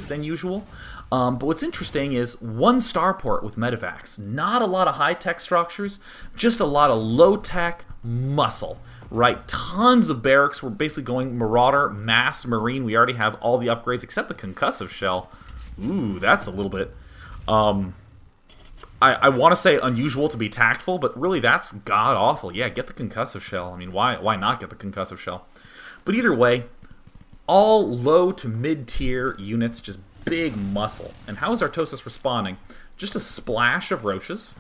than usual. But what's interesting is one starport with medevacs. Not a lot of high-tech structures, just a lot of low-tech muscle. Right, tons of barracks. We're basically going Marauder, Mass, Marine. We already have all the upgrades except the concussive shell. Ooh, that's a little bit... I want to say unusual to be tactful, but really that's god-awful. Yeah, get the concussive shell. I mean, why not get the concussive shell? But either way, all low to mid-tier units, just big muscle. And how is Artosis responding? Just a splash of Roaches.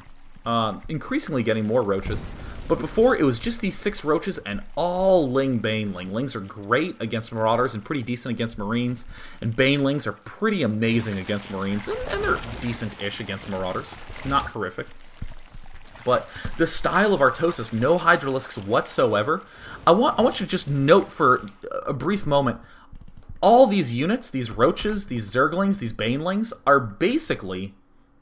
Increasingly getting more Roaches. But before, it was just these 6 Roaches and all Ling Baneling. Lings are great against Marauders and pretty decent against Marines. And Banelings are pretty amazing against Marines. And they're decent-ish against Marauders. Not horrific. But the style of Artosis, no Hydralisks whatsoever. I want you to just note for a brief moment, all these units, these Roaches, these Zerglings, these Banelings, are basically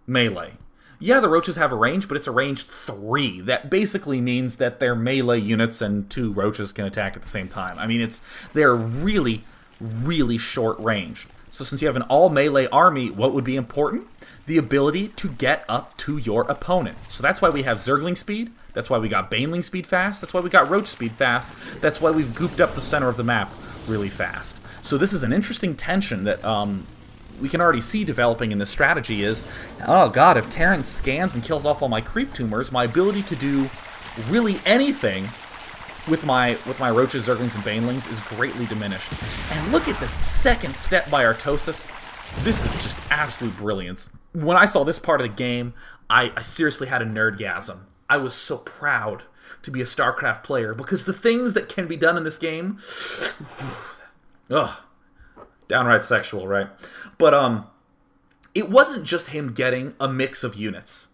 melee. Yeah, the Roaches have a range, but it's a range 3. That basically means that they're melee units and 2 Roaches can attack at the same time. I mean, they're really, really short range. So since you have an all-melee army, what would be important? The ability to get up to your opponent. So that's why we have Zergling speed. That's why we got Baneling speed fast. That's why we got Roach speed fast. That's why we've gooped up the center of the map really fast. So this is an interesting tension that... we can already see developing in this strategy is, oh god, if Terran scans and kills off all my creep tumors, my ability to do really anything with my Roaches, Zerglings, and Banelings is greatly diminished. And look at this second step by Artosis. This is just absolute brilliance. When I saw this part of the game, I seriously had a nerdgasm. I was so proud to be a Starcraft player, because the things that can be done in this game... ugh. Downright sexual, right? But it wasn't just him getting a mix of units,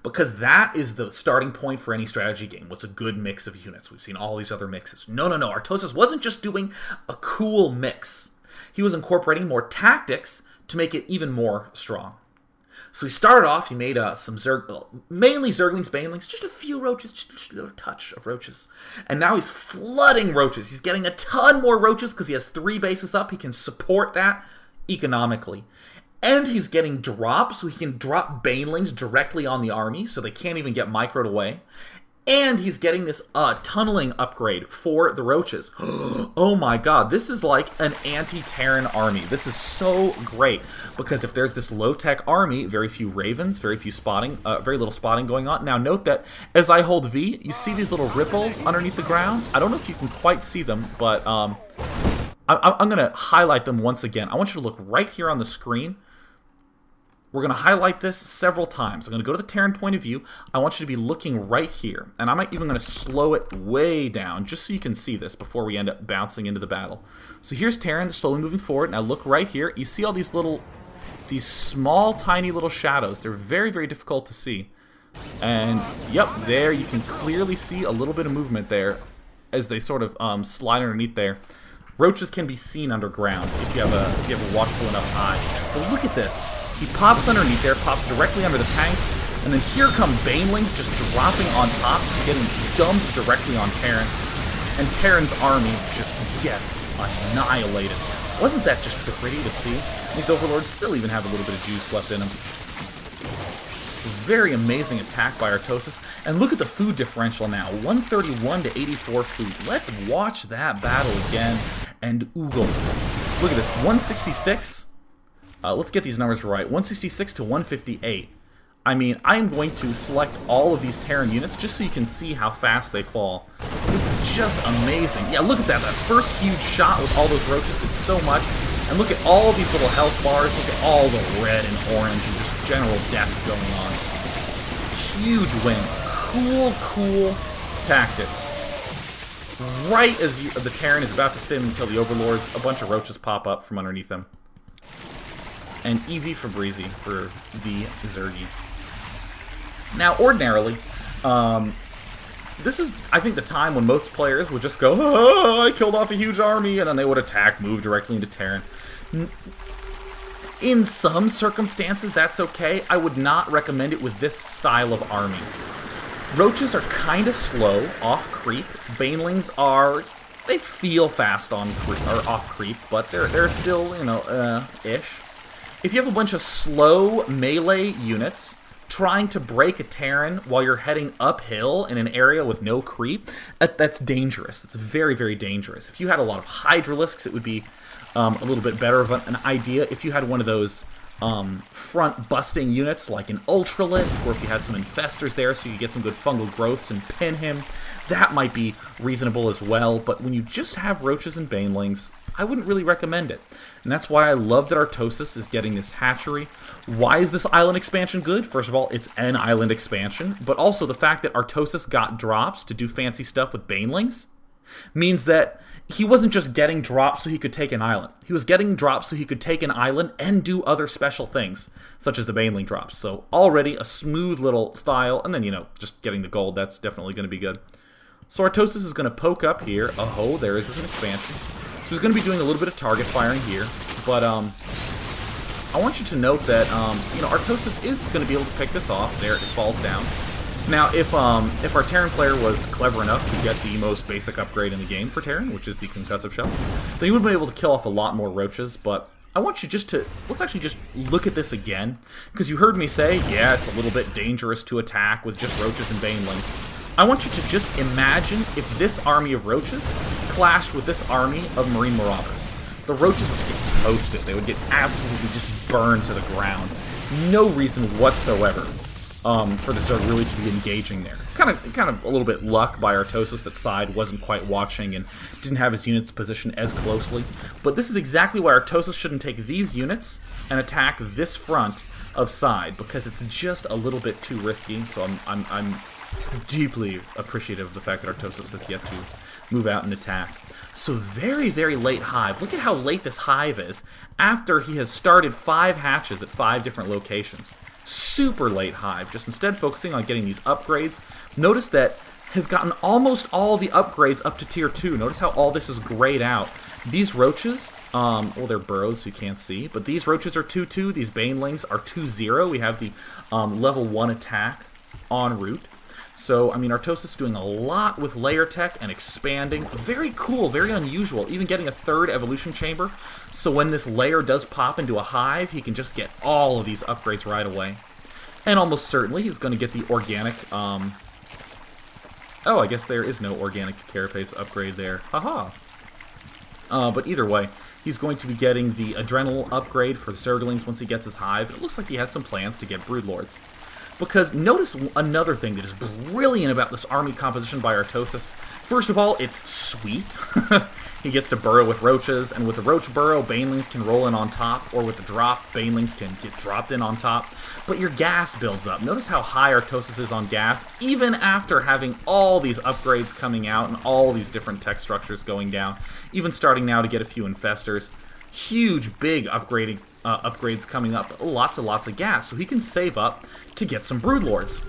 because that is the starting point for any strategy game. What's a good mix of units? We've seen all these other mixes. No. Artosis wasn't just doing a cool mix. He was incorporating more tactics to make it even more strong. So he started off, he made some mainly Zerglings, Banelings, just a few Roaches, just a little touch of Roaches. And now he's flooding Roaches. He's getting a ton more Roaches because he has 3 bases up. He can support that economically. And he's getting drops, so he can drop Banelings directly on the army, so they can't even get microed away. And he's getting this tunneling upgrade for the Roaches. Oh my god, this is like an anti-Terran army. This is so great, because if there's this low-tech army, very few Ravens, very little spotting going on. Now note that as I hold V, you see these little ripples underneath the ground? I don't know if you can quite see them, but I'm going to highlight them once again. I want you to look right here on the screen. We're going to highlight this several times. I'm going to go to the Terran point of view. I want you to be looking right here. And I'm even going to slow it way down just so you can see this before we end up bouncing into the battle. So here's Terran slowly moving forward. Now look right here. You see all these small, tiny little shadows. They're very, very difficult to see. And, yep, there you can clearly see a little bit of movement there as they sort of slide underneath there. Roaches can be seen underground if you have a watchful enough eye. But look at this. He pops underneath there, pops directly under the tanks, and then here come Banelings just dropping on top, getting dumped directly on Terran, and Terran's army just gets annihilated. Wasn't that just pretty to see? These Overlords still even have a little bit of juice left in them. It's a very amazing attack by Artosis, and look at the food differential now, 131 to 84 food. Let's watch that battle again, and oogle. Look at this, 166. Let's get these numbers right. 166 to 158. I mean, I am going to select all of these Terran units just so you can see how fast they fall. This is just amazing. Yeah, look at that. That first huge shot with all those Roaches did so much. And look at all these little health bars. Look at all the red and orange and just general death going on. Huge win. Cool tactic. Right as the Terran is about to stand and kill the Overlords, a bunch of Roaches pop up from underneath them. And easy for breezy for the Zergy. Now, ordinarily, this is, I think, the time when most players would just go, oh, I killed off a huge army, and then they would attack, move directly into Terran. In some circumstances, that's okay. I would not recommend it with this style of army. Roaches are kind of slow off creep. Banelings are, they feel fast on creep, or off creep, but they're still, you know, ish. If you have a bunch of slow melee units trying to break a Terran while you're heading uphill in an area with no creep, that's dangerous. It's very, very dangerous. If you had a lot of Hydralisks, it would be a little bit better of an idea. If you had one of those front busting units like an Ultralisk, or if you had some Infestors there so you could get some good fungal growths and pin him, that might be reasonable as well. But when you just have Roaches and Banelings, I wouldn't really recommend it. And that's why I love that Artosis is getting this hatchery. Why is this island expansion good? First of all, it's an island expansion, but also the fact that Artosis got drops to do fancy stuff with Banelings means that he wasn't just getting drops so he could take an island. He was getting drops so he could take an island and do other special things, such as the Baneling drops. So already a smooth little style, and then, you know, just getting the gold, that's definitely going to be good. So Artosis is going to poke up here. Oh, there is an expansion. So he's going to be doing a little bit of target firing here, but I want you to note that you know, Artosis is going to be able to pick this off. There, it falls down. Now, if our Terran player was clever enough to get the most basic upgrade in the game for Terran, which is the Concussive Shell, then he would have been able to kill off a lot more Roaches, but I want you just to, let's actually just look at this again, because you heard me say, yeah, it's a little bit dangerous to attack with just Roaches and Banelings. I want you to just imagine if this army of Roaches clashed with this army of Marine Marauders. The Roaches would get toasted. They would get absolutely just burned to the ground. No reason whatsoever for the Zerg really to be engaging there. Kind of a little bit luck by Artosis that side wasn't quite watching and didn't have his units positioned as closely. But this is exactly why Artosis shouldn't take these units and attack this front of side, because it's just a little bit too risky. So I'm deeply appreciative of the fact that Artosis has yet to move out and attack. So very, very late hive. Look at how late this hive is after he has started 5 hatches at 5 different locations. Super late hive, just instead focusing on getting these upgrades. Notice that has gotten almost all the upgrades up to tier 2. Notice how all this is grayed out. These Roaches, well, they're burrowed so you can't see, but these Roaches are 2-2, these Banelings are 2-0. We have the level 1 attack en route. So, I mean, Artosis is doing a lot with layer tech and expanding. Very cool, very unusual, even getting a 3rd evolution chamber. So when this layer does pop into a hive, he can just get all of these upgrades right away. And almost certainly he's going to get the organic, oh, I guess there is no organic carapace upgrade there. Haha. But either way, he's going to be getting the adrenal upgrade for Zerglings once he gets his hive. It looks like he has some plans to get Broodlords. Because notice another thing that is brilliant about this army composition by Artosis. First of all, it's sweet. He gets to burrow with Roaches, and with the Roach burrow, Banelings can roll in on top, or with the drop, Banelings can get dropped in on top. But your gas builds up. Notice how high Artosis is on gas, even after having all these upgrades coming out and all these different tech structures going down. Even starting now to get a few Infestors. Huge, big upgrades coming up. Lots and lots of gas, so he can save up to get some Broodlords.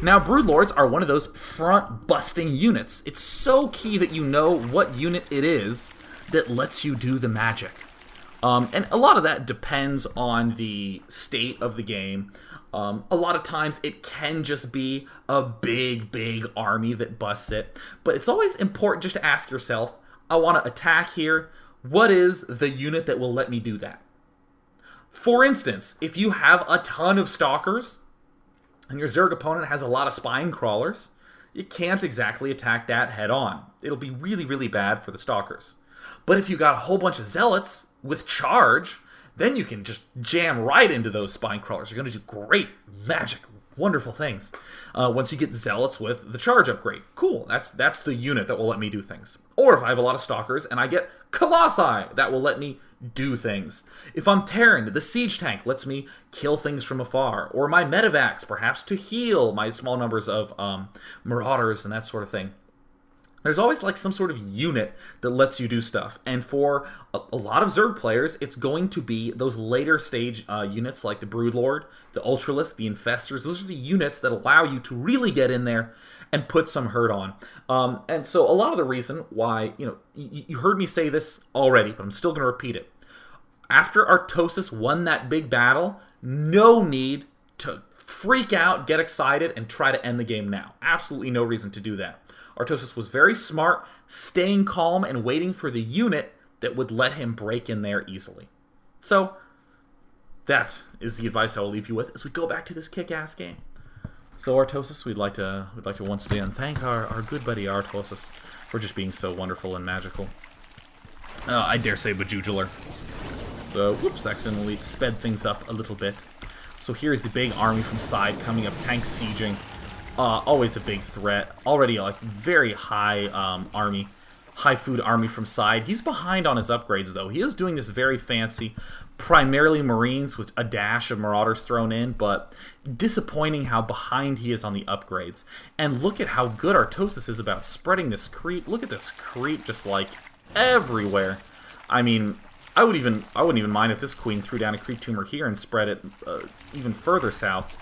Now, Broodlords are one of those front-busting units. It's so key that you know what unit it is that lets you do the magic. And a lot of that depends on the state of the game. A lot of times it can just be a big, big army that busts it. But it's always important just to ask yourself, I want to attack here. What is the unit that will let me do that? For instance, if you have a ton of Stalkers, and your Zerg opponent has a lot of Spine Crawlers, you can't exactly attack that head on. It'll be really, really bad for the Stalkers. But if you got a whole bunch of Zealots with charge, then you can just jam right into those Spine Crawlers. You're going to do great, magic, wonderful things. Once you get Zealots with the charge upgrade. Cool, that's the unit that will let me do things. Or if I have a lot of Stalkers and I get Colossi, that will let me do things. If I'm Terran, the Siege Tank lets me kill things from afar. Or my Medivacs, perhaps to heal my small numbers of Marauders and that sort of thing. There's always like some sort of unit that lets you do stuff. And for a lot of Zerg players, it's going to be those later stage units like the Broodlord, the Ultralisk, the Infestors. Those are the units that allow you to really get in there and put some hurt on. And so a lot of the reason why, you know, you heard me say this already, but I'm still going to repeat it. After Artosis won that big battle, no need to freak out, get excited, and try to end the game now. Absolutely no reason to do that. Artosis was very smart, staying calm and waiting for the unit that would let him break in there easily. So, that is the advice I will leave you with as we go back to this kick-ass game. So Artosis, we'd like to once again thank our good buddy Artosis for just being so wonderful and magical. I dare say Bejugular. So, whoops, accidentally sped things up a little bit. So here's the big army from side coming up, tank sieging. Always a big threat. Already like very high army, high food army from side. He's behind on his upgrades though. He is doing this very fancy, primarily Marines with a dash of Marauders thrown in, but disappointing how behind he is on the upgrades. And look at how good Artosis is about spreading this creep. Look at this creep just like everywhere. I mean, I wouldn't even mind if this queen threw down a creep tumor here and spread it even further south.